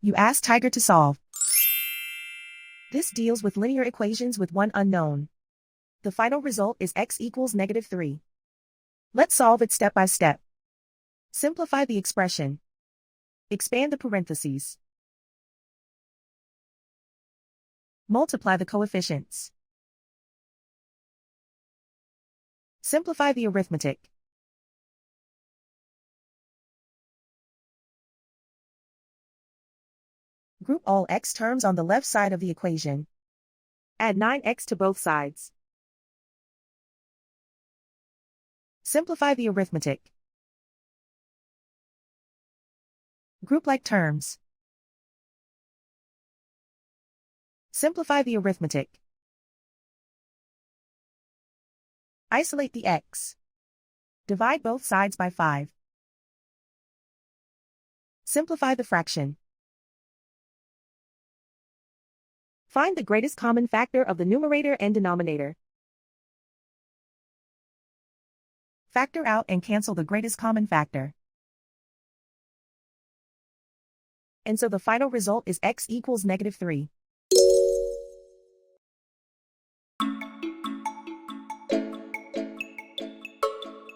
You ask Tiger to solve. This deals with linear equations with one unknown. The final result is x equals -3. Let's solve it step by step. Simplify the expression. Expand the parentheses. Multiply the coefficients. Simplify the arithmetic. Group all x terms on the left side of the equation. Add 9x to both sides. Simplify the arithmetic. Group like terms. Simplify the arithmetic. Isolate the x. Divide both sides by 5. Simplify the fraction. Find the greatest common factor of the numerator and denominator. Factor out and cancel the greatest common factor. And so the final result is x equals -3.